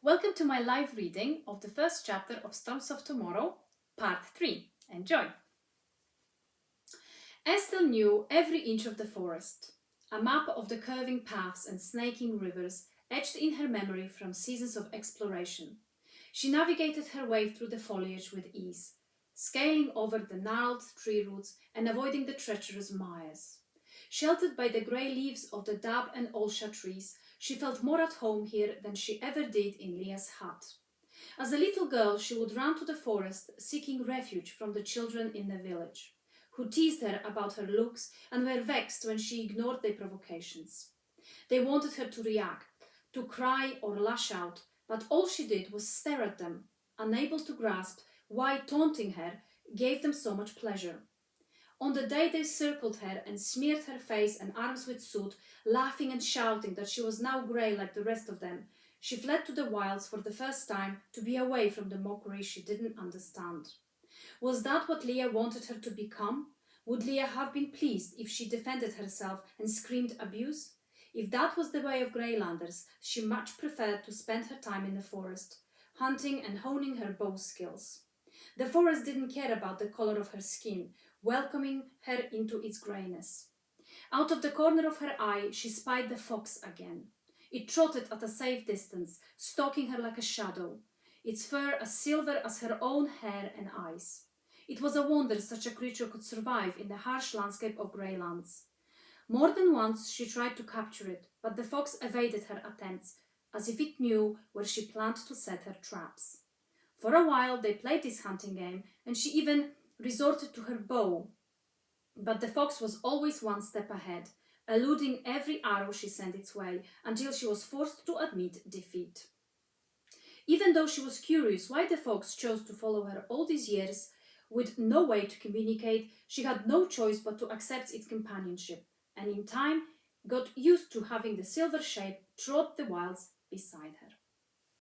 Welcome to my live reading of the first chapter of Storms of Tomorrow, Part 3. Enjoy! Estelle knew every inch of the forest. A map of the curving paths and snaking rivers etched in her memory from seasons of exploration. She navigated her way through the foliage with ease, scaling over the gnarled tree roots and avoiding the treacherous mires. Sheltered by the grey leaves of the dab and olsha trees, she felt more at home here than she ever did in Leah's hut. As a little girl, she would run to the forest, seeking refuge from the children in the village, who teased her about her looks and were vexed when she ignored their provocations. They wanted her to react, to cry or lash out, but all she did was stare at them, unable to grasp why taunting her gave them so much pleasure. On the day they circled her and smeared her face and arms with soot, laughing and shouting that she was now grey like the rest of them, she fled to the wilds for the first time to be away from the mockery she didn't understand. Was that what Leah wanted her to become? Would Leah have been pleased if she defended herself and screamed abuse? If that was the way of Greylanders, she much preferred to spend her time in the forest, hunting and honing her bow skills. The forest didn't care about the colour of her skin, welcoming her into its greyness. Out of the corner of her eye, she spied the fox again. It trotted at a safe distance, stalking her like a shadow, its fur as silver as her own hair and eyes. It was a wonder such a creature could survive in the harsh landscape of Greylands. More than once she tried to capture it, but the fox evaded her attempts, as if it knew where she planned to set her traps. For a while they played this hunting game, and she even resorted to her bow. But the fox was always one step ahead, eluding every arrow she sent its way, until she was forced to admit defeat. Even though she was curious why the fox chose to follow her all these years, with no way to communicate, she had no choice but to accept its companionship, and in time got used to having the silver shape trot the wilds beside her.